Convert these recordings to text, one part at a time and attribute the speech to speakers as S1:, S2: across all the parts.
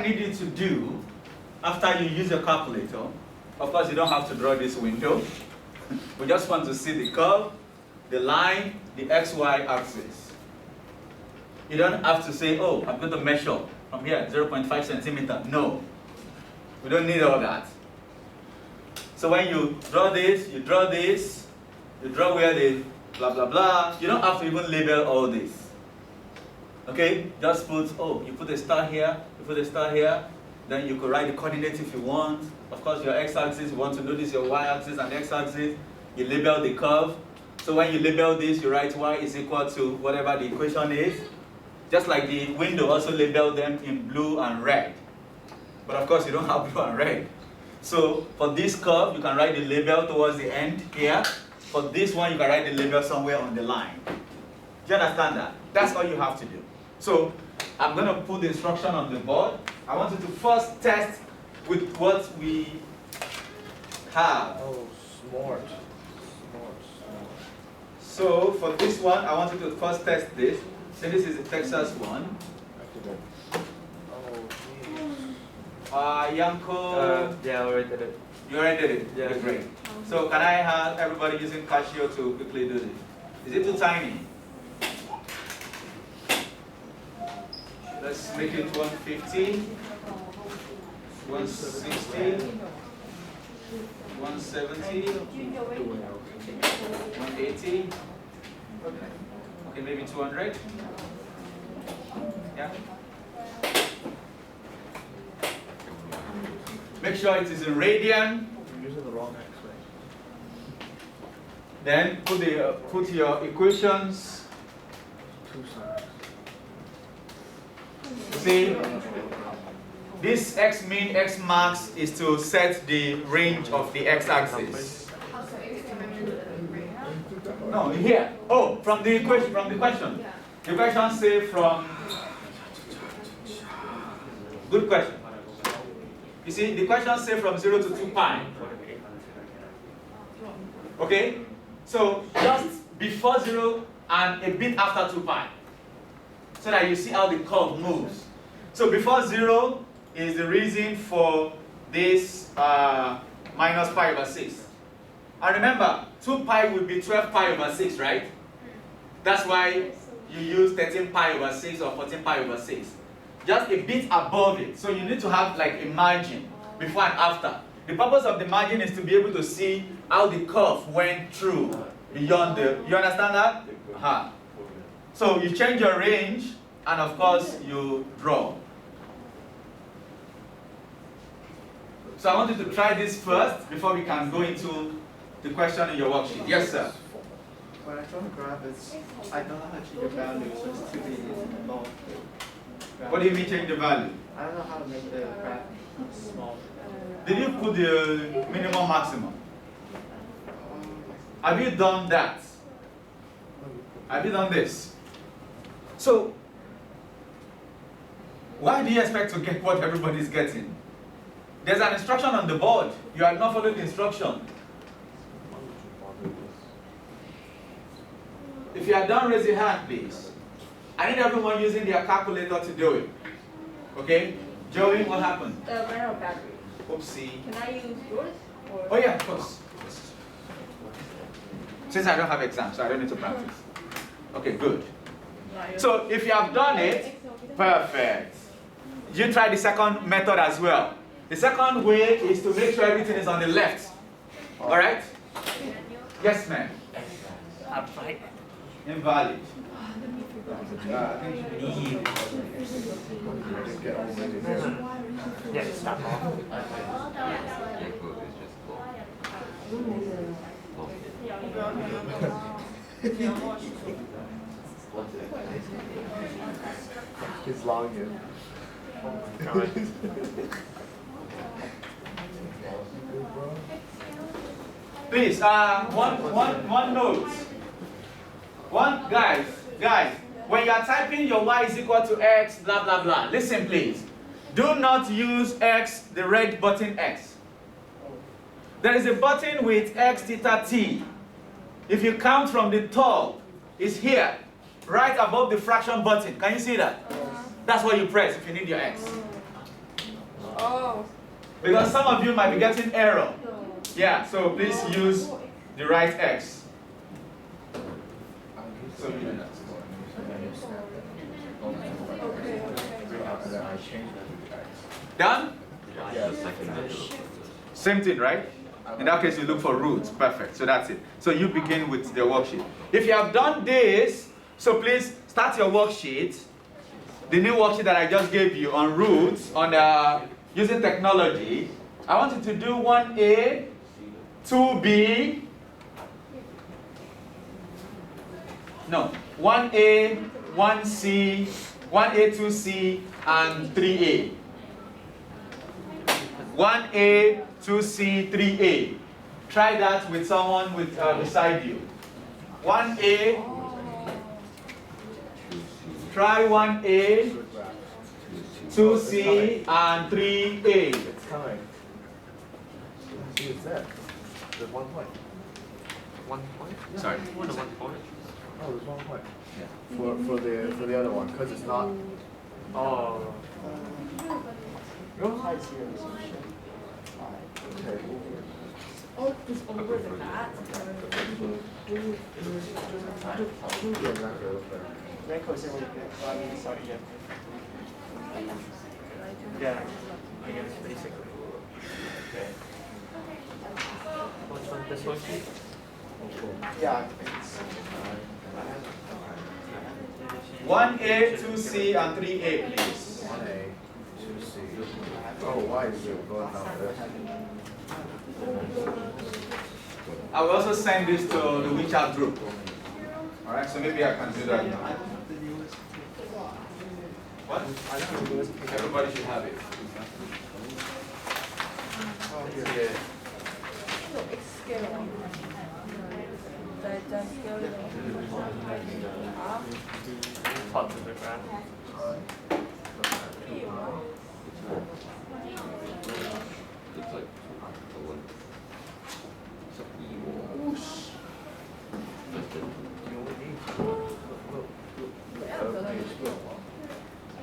S1: need you to do after you use your calculator, of course you don't have to draw this window. We just want to see the curve, the line, the XY axis. You don't have to say, oh, I'm going to measure from here 0.5 centimeter. No, we don't need all that. So when you draw this, you draw this, you draw where the blah blah blah. You don't have to even label all this. Okay, just put, oh, you put a star here, you put a star here, then you could write the coordinates if you want. Of course, your x-axis, you want to notice your y-axis and x-axis. You label the curve. So when you label this, you write y is equal to whatever the equation is. Just like the window, also label them in blue and red. But of course, you don't have blue and red. So for this curve, you can write the label towards the end here. For this one, you can write the label somewhere on the line. Do you understand that? That's all you have to do. So I'm going to put the instruction on the board. I want you to first test with what we have.
S2: Oh, smart.
S1: So for this one, I want you to first test this. So this is the Texas one. Yanko.
S2: Yeah, I already did it.
S1: You already did it?
S2: Yeah.
S1: Great. So can I have everybody using Casio to quickly do this? Is it too tiny? Let's make it 150, 160, 170, 180. Okay, maybe 200. Yeah. Make sure it is in radian.
S2: You're using the wrong X-ray.
S1: Then put your equations.
S2: Two sides.
S1: See, this x min, x max is to set the range of the x-axis. No, here. Oh, from the equation, from the question. The question say from. Good question. You see, the question say from 0 to 2 pi. Okay? So just before 0 and a bit after 2 pi. So that you see how the curve moves. So before 0 is the reason for this minus pi over 6. And remember, 2 pi will be 12 pi over 6, right? That's why you use 13 pi over 6 or 14 pi over 6. Just a bit above it. So you need to have like a margin before and after. The purpose of the margin is to be able to see how the curve went through beyond the, you understand that? Uh-huh. So you change your range and of course you draw. So I want you to try this first before we can go into the question in your worksheet. Yes, sir.
S3: When I draw the graph, I don't know how to change the value, so it's too big and long.
S1: What do you mean change the value?
S3: I don't know how to make the graph small.
S1: Did you put the minimum maximum? Have you done that? Have you done this? So, why do you expect to get what everybody's getting? There's an instruction on the board. You are not following the instruction. If you are done, raise your hand, please. I need everyone using their calculator to do it. Okay? Joey, what happened?
S4: Ran out of battery.
S1: Oopsie.
S4: Can I use yours? Or?
S1: Oh yeah, of course. Since I don't have exams, so I don't need to practice. Okay, good. So if you have done it, perfect. You try the second method as well. The second way is to make sure everything is on the left. All right? Yes, ma'am. Invalid.
S2: Yeah, stop. He's logging. Oh my god.
S1: Please, one note. Guys, when you are typing your y is equal to x, blah, blah, blah, listen please. Do not use x, the red button x. There is a button with x theta t. If you count from the top, it's here, right above the fraction button. Can you see that? That's what you press if you need your x. Because some of you might be getting error. Yeah, so please use the right X. So done? Same thing, right? In that case, you look for roots. Perfect. So that's it. So you begin with the worksheet. If you have done this, so please start your worksheet. The new worksheet that I just gave you on roots, on using technology. I want you to do 1A, 2B. No, 1A, 1C, 1A, 2C, and 3A. 1A, 2C, 3A. Try that with someone beside you. 1A. Try 1A, 2C, and 3A.
S2: It's coming. See, it's there. There's 1 point.
S5: 1 point?
S1: Sorry.
S5: What a 1 point?
S2: Oh, there's 1 point. Yeah. For the other one, because it's not.
S5: Oh.
S2: Okay.
S4: Oh, just over the bat.
S3: Ranko is able to get, I mean, sorry, yeah. Yeah, I guess basically.
S5: Okay. Which one? This one?
S3: Yeah, it's.
S1: 1A, 2C, and 3A, please.
S2: 1A, 2C. Oh, why is it going down this?
S1: I will also send this to the WeChat group. Alright, so maybe I can do that now. What? Everybody should have it.
S3: Oh,
S1: Yeah.
S4: So it's scaling. The scaling.
S5: Top of the graph.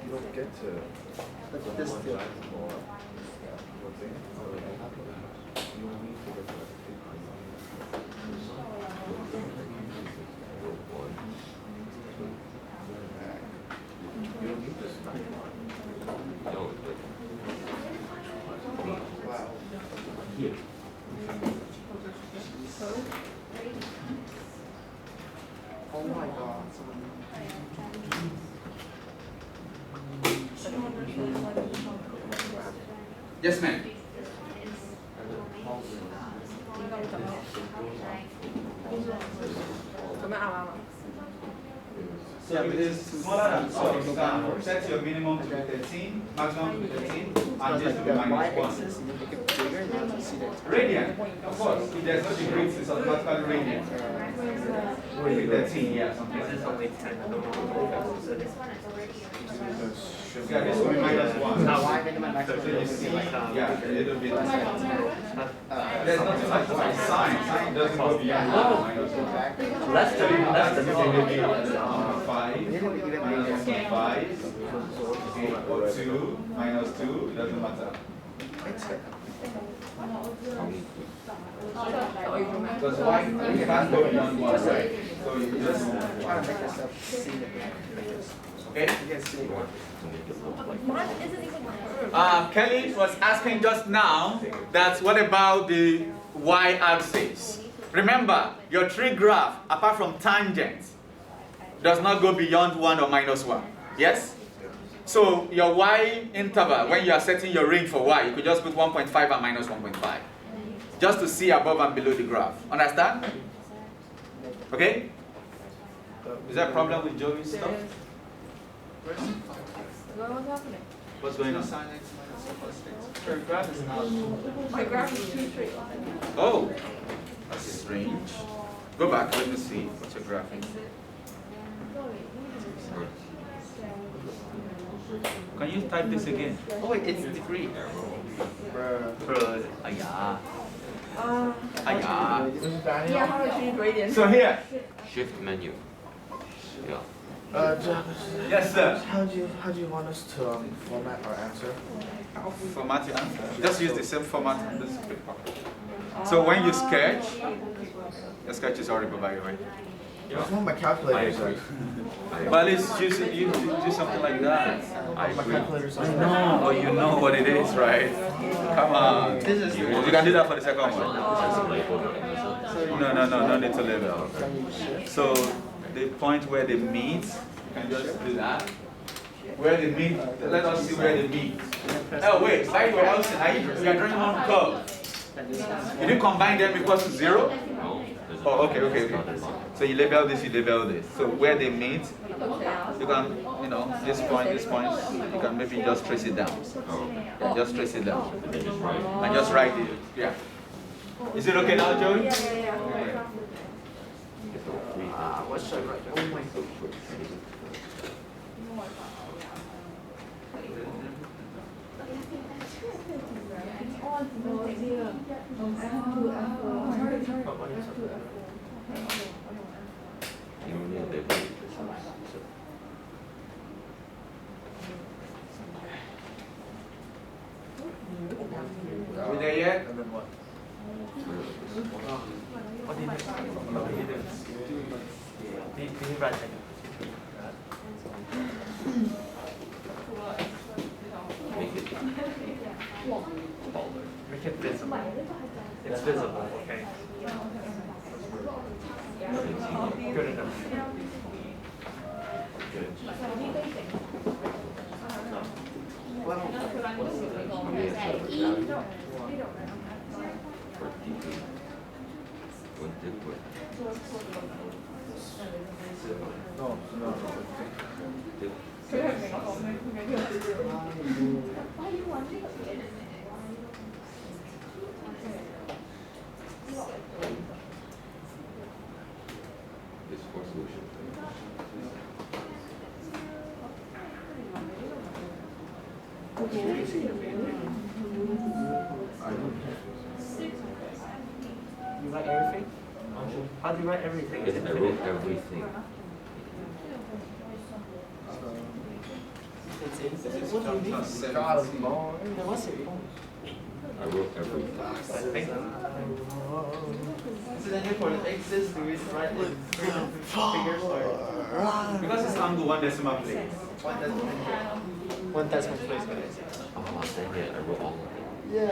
S2: You don't get to.
S3: This is the. Wow. Oh my god.
S1: Yes, ma'am. So if it is smaller than 12, you can set your minimum to be 13, maximum to be 13, and this to be minus 1.
S3: Y-axis, you make it bigger, now you see that.
S1: Radian, of course. If there's no degrees, it's automatically radian. Maybe 13, yeah, something like
S5: This is
S1: that.
S5: only 10.
S1: Yeah, this will be minus 1.
S5: Now,
S3: Y minimum, maximum.
S1: So you see, yeah, a little bit. There's
S5: That's
S1: nothing like sine. Sine doesn't go beyond minus 1.
S5: That's the
S1: Maybe 5, minus 5, 8 or 2, minus 2, it doesn't matter. Because y can't go beyond 1, right? So you just
S3: Try to make yourself see the pictures.
S1: okay?
S3: You can see.
S4: Mine isn't even curved.
S1: Kelly was asking just now that what about the y-axis? Remember, your tree graph, apart from tangent, does not go beyond 1 or minus 1. Yes? So your y interval, when you are setting your range for y, you could just put 1.5 and minus 1.5. Just to see above and below the graph. Understand? Okay? Is there a problem with Joey's stuff?
S4: What's happening?
S1: What's going on?
S3: Sin x minus 1 plus 6. Her graph is not.
S4: My graph is too straight line.
S1: Oh, that's strange. Go back, let me see. What's your graph? Can you type this again?
S3: Oh wait, it's degree.
S1: Aya.
S4: Yeah,
S1: Aya.
S2: This is Daniel.
S4: how to change gradient.
S1: So here,
S5: Shift menu. Yeah.
S1: Yes, sir.
S2: How do you want us to format our answer?
S1: Format your answer. Just use the same format on this paper. So when you sketch, the sketch is horrible by the way.
S2: That's what my calculator says.
S1: But at least you do something like that.
S2: My calculator says.
S1: No, oh, you know what it is, right? Come on. You can do that for the second one. No need to label. So the point where they meet, you can just do that. Where they meet, let us see where they meet. Oh wait, like where else? You are drawing one curve. You didn't combine them equals to 0? Oh, okay. So you label this, So where they meet, you can, this point, you can maybe just trace it down. Yeah, just trace it down. And just write it. Yeah. Is it okay now, Joey?
S4: Yeah.
S2: What should I write? Oh my God.
S1: We there yet?
S2: And then what?
S5: What did you do? Did you write it? Make it visible. It's visible, okay. Good enough.
S2: No.
S5: You write everything? How do you write everything?
S6: Yes, I wrote everything.
S2: God, Lord.
S6: I wrote everything.
S3: So then for the x's, do we write like figures or
S1: Because it's angle 1 decimal place.
S3: one decimal place?
S6: Oh, dang it, I wrote all of it.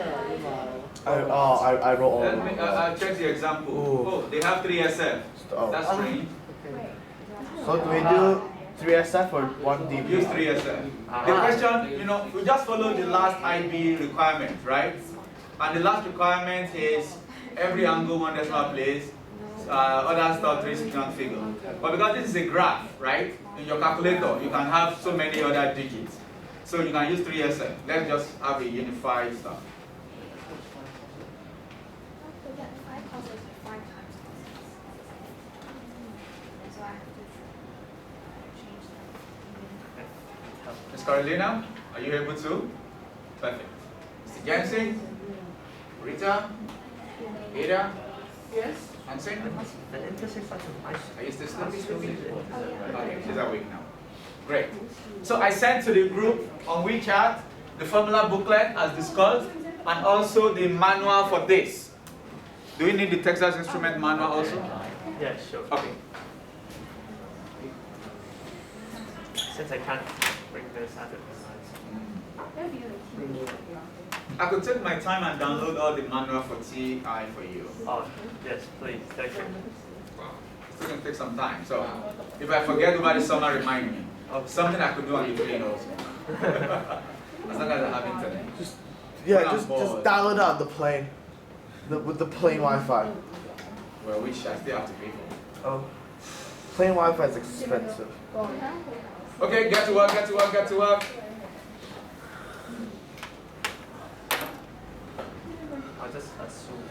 S2: I wrote all
S1: Let
S2: of
S1: me
S2: them.
S1: check the example.
S2: Ooh.
S1: Oh, they have 3 SF.
S2: Oh.
S1: That's strange.
S2: So do we do 3SF or 1 DB?
S1: Use 3 SF. The question, we just follow the last IB requirement, right? And the last requirement is every angle 1 decimal place, other stuff 3 significant figure. But because this is a graph, right? In your calculator, you can have so many other digits. So you can use 3 SF. Let's just have a unified stuff. Ms. Carolina, are you able to? Perfect. Mr. Jensen, Rita, Ada,
S4: Yes.
S1: Hansen,
S5: The intersection,
S1: are you still sleeping? Okay, she's awake now. Great. So I sent to the group on WeChat the formula booklet as discussed and also the manual for this. Do we need the Texas Instrument manual also?
S5: Yeah, sure.
S1: Okay.
S5: Since I can't bring this out of
S1: I could take my time and download all the manual for TI for you.
S5: Oh, yes, please, thank you.
S1: It's going to take some time. So if I forget over the summer, remind me. Of something I could do on the plane also. As long as I have internet.
S2: Just
S1: When I'm
S2: just
S1: bored.
S2: download it on the plane. With the plane Wi-Fi.
S1: Well, which I still have to pay for.
S2: Oh. Plane Wi-Fi is expensive.
S1: Okay, get to work, get to work, get to work.
S5: I'll just assume.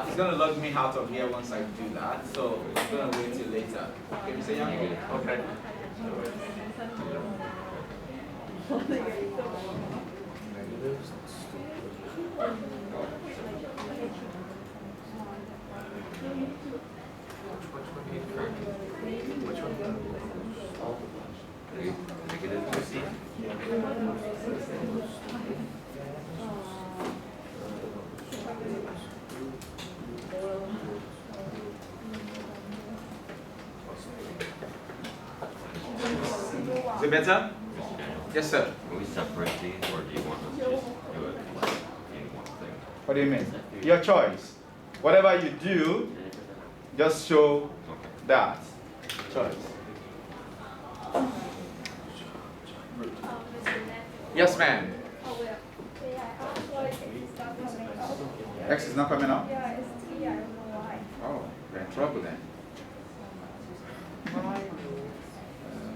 S1: It's going to log me out of here once I do that. So I'm going to wait till later. Okay, Mr. Young?
S5: Okay.
S2: Which one?
S1: it better?
S6: Mr. Daniel,
S1: Yes, sir.
S6: can we separate these, or do you want us to just do it like in one thing?
S1: What do you mean? Your choice. Whatever you do, just show
S6: Okay.
S1: that. Choice. Yes, ma'am. X is not coming up?
S7: Yeah, it's T, I don't know why.
S1: Oh, we're in trouble then.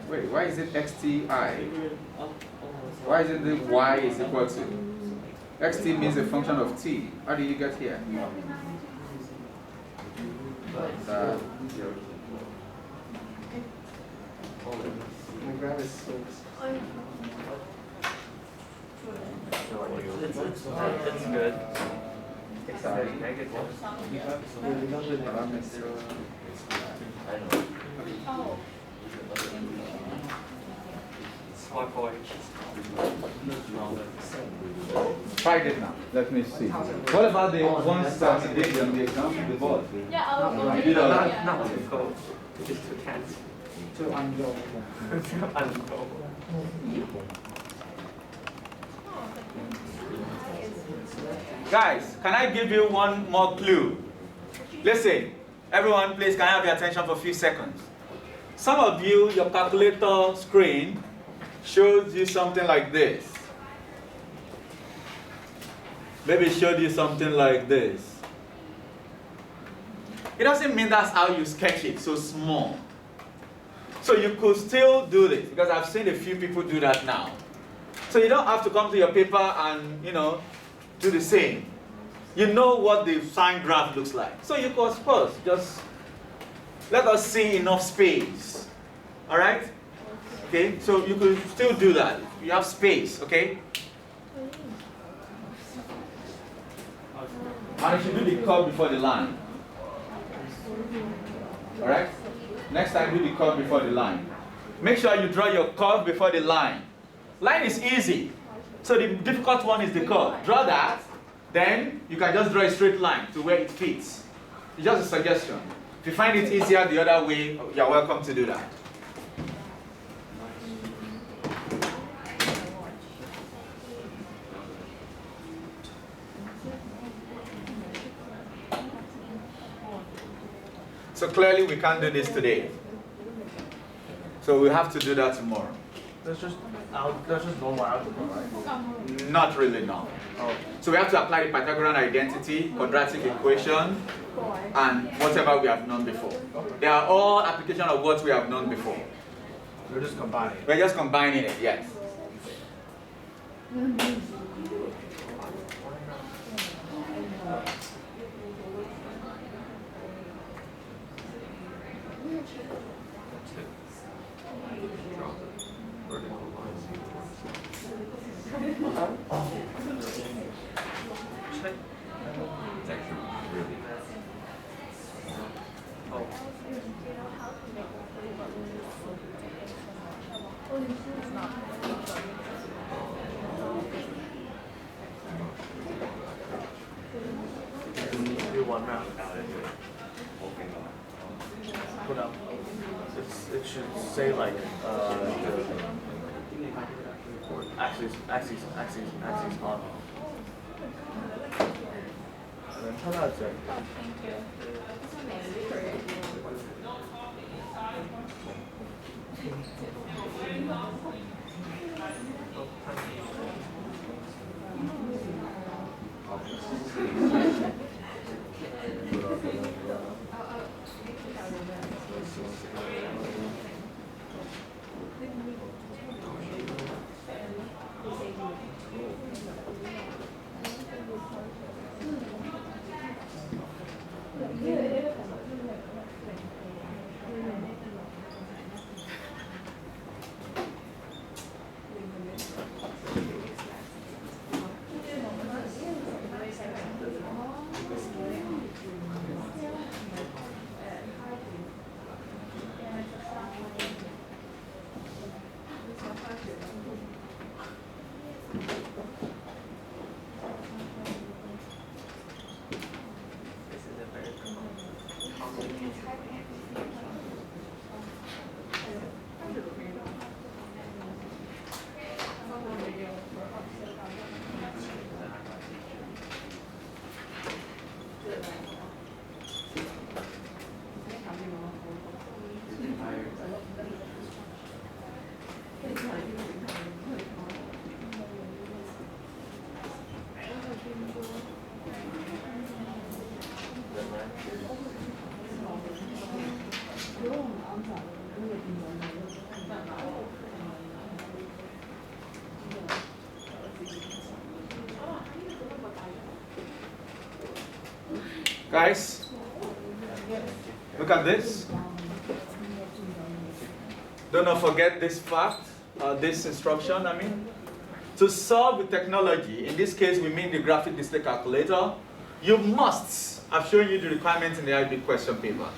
S1: Wait, why is it XTI? Why isn't it Y is equal to? XT means a function of T. How did you get here?
S3: My graph is so.
S5: It's good.
S1: Sorry.
S5: Negative. I know.
S7: Oh.
S5: Smart boy.
S1: Try it now. Let me see. What about the ones that you did on the exam, the board?
S7: Yeah, I'll
S1: You know,
S7: yeah.
S5: No, go. Just two cats.
S3: To undo.
S5: Ungo.
S1: Guys, can I give you one more clue? Listen, everyone, please, can I have your attention for a few seconds? Some of you, your calculator screen shows you something like this. Maybe it showed you something like this. It doesn't mean that's how you sketch it, so small. So you could still do this, because I've seen a few people do that now. So you don't have to come to your paper and, do the same. You know what the sine graph looks like. So you could, of course, just let us see enough space. All right? Okay, so you could still do that. You have space, okay? And you should do the curve before the line. All right? Next time, do the curve before the line. Make sure you draw your curve before the line. Line is easy. So the difficult one is the curve. Draw that, then you can just draw a straight line to where it fits. It's just a suggestion. If you find it easier the other way, you're welcome to do that. So clearly we can't do this today. So we have to do that tomorrow.
S5: That's just normal algebra, right?
S1: Not really, no.
S5: Oh.
S1: So we have to apply the Pythagorean identity, quadratic equation, and whatever we have known before. They are all application of what we have known before.
S5: You're just combining.
S1: We're just combining it, yes.
S6: Draw the vertical lines. It's actually really
S5: Do one round. Put up. It should say like axis on. And then turn out to.
S1: Guys, look at this. Do not forget this fact, this instruction, I mean. To solve with technology, in this case we mean the graphic display calculator, you must, I've shown you the requirements in the IB question paper.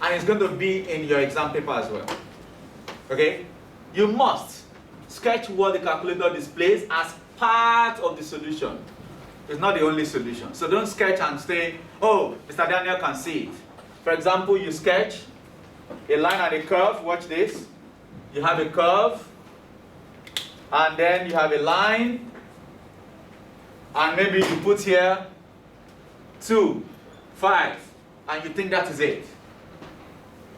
S1: And it's going to be in your exam paper as well. Okay? You must sketch what the calculator displays as part of the solution. It's not the only solution. So don't sketch and say, oh, Mr. Daniel can see it. For example, you sketch a line and a curve. Watch this. You have a curve, and then you have a line, and maybe you put here 2, 5, and you think that is it.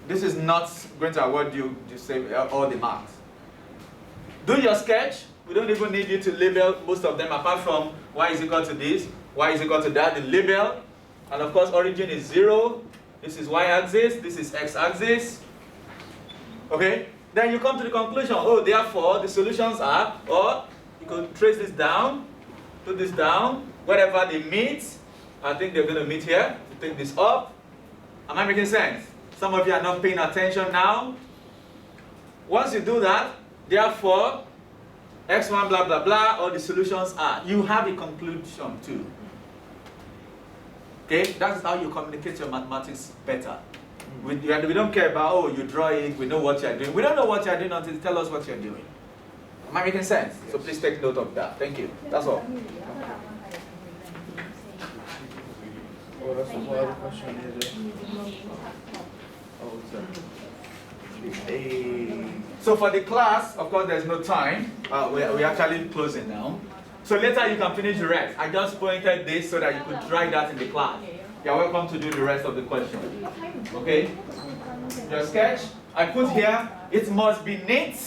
S1: This is not going to award you all the marks. Do your sketch. We don't even need you to label most of them, apart from y is equal to this, y is equal to that, the label. And of course, origin is 0. This is y-axis, this is x-axis. Okay? Then you come to the conclusion, oh, therefore, the solutions are, or you could trace this down, put this down, wherever they meet. I think they're going to meet here. You take this up. Am I making sense? Some of you are not paying attention now. Once you do that, therefore, x1 blah blah blah, all the solutions are. You have a conclusion too. Okay, that's how you communicate your mathematics better. We don't care about, oh, you draw it, we know what you're doing. We don't know what you're doing until you tell us what you're doing. Am I making sense? So please take note of that. Thank you. That's all.
S2: Oh, that's the other question here. Oh, what's that? Hey.
S1: So for the class, of course, there's no time. We're actually closing now. So later you can finish the rest. I just pointed this so that you could try that in the class. You're welcome to do the rest of the question. Okay? Your sketch, I put here, it must be neat,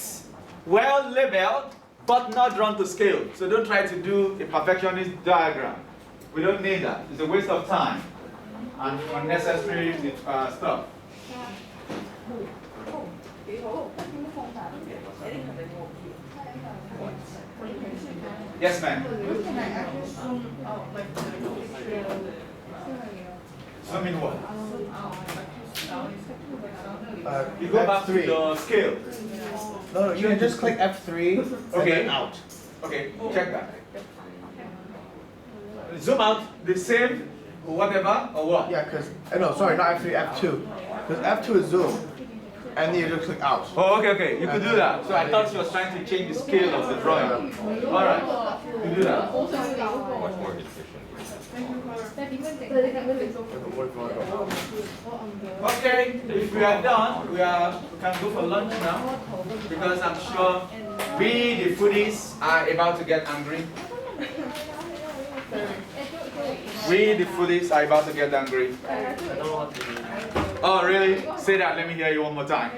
S1: well labeled, but not drawn to scale. So don't try to do a perfectionist diagram. We don't need that. It's a waste of time and unnecessary stuff. Yes, ma'am. Zoom in what? You go back to the scale.
S2: No, you can just click F3 and then out.
S1: Okay, check that. Zoom out the same or whatever or what?
S2: Yeah, because, no, sorry, not F3, F2. Because F2 is zoom. And then you just click out.
S1: Oh, okay. You could do that. So I thought she was trying to change the scale of the drawing. All right, you can do that.
S6: Much more efficient.
S1: Okay, if we are done, we can go for lunch now because I'm sure we, the foodies, are about to get angry. We, the foodies, are about to get angry.
S5: I don't know what to do.
S1: Oh, really? Say that. Let me hear you one more time.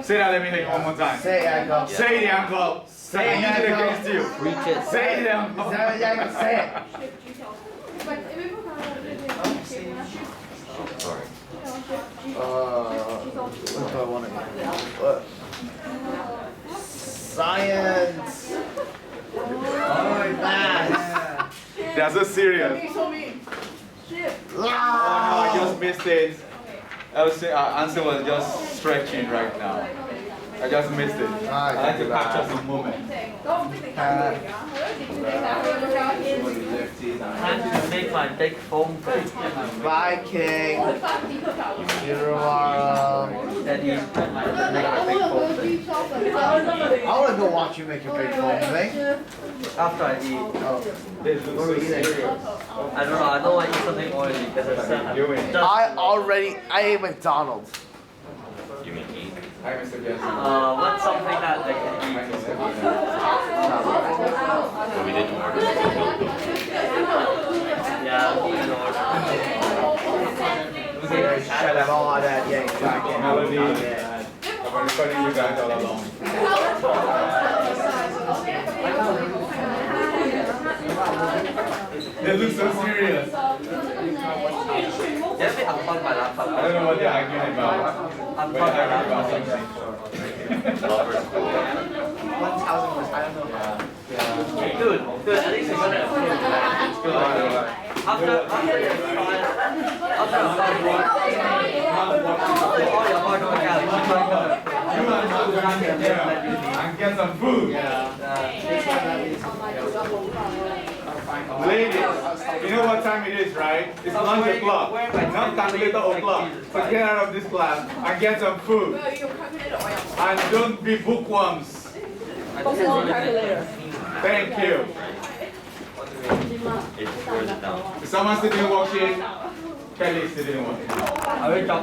S1: Say that. Let me hear you one more time.
S2: Say it, Uncle.
S1: Say it, uncle. Say it. Use it against you.
S5: Reach it.
S1: Say it, uncle.
S2: Say it.
S6: Sorry.
S2: What do I want to What? Science. Math.
S1: They are so serious. Oh no, I just missed it. I would say our answer was just stretching right now. I just missed it. I like to capture some moment.
S5: Time to make my big phone thing.
S2: Viking.
S5: That is my big phone thing.
S2: I want to go watch you make your big phone thing.
S5: After I eat.
S1: They look so serious.
S5: I don't know. I don't want to eat something oily because it's
S2: I ate McDonald's.
S6: You mean eat?
S1: Hi, Mr. Jensen.
S5: what's something that they can eat?
S6: So we didn't order.
S5: Yeah, we can order.
S2: Shut up, all that, yeah,
S1: Melody, I've been recording you guys all along. They look so serious.
S5: Yeah, we have fun by that.
S1: I don't know what they're arguing about.
S5: I'm
S1: But
S5: fun
S1: they're
S5: by
S1: arguing about
S5: that.
S1: something.
S6: Lovers cool.
S3: 1,000 was, I don't know.
S5: Dude, at least it's gonna improve.
S1: It's good.
S5: after your class, after your all your hard work out,
S1: And get some food. Ladies, you know what time it is, right? It's lunch o'clock. Not calculator o'clock. So get out of this class and get some food. And don't be bookworms. Thank you.
S6: It's further down.
S1: Is someone still doing worksheet? Kelly is still doing worksheet.
S5: I will drop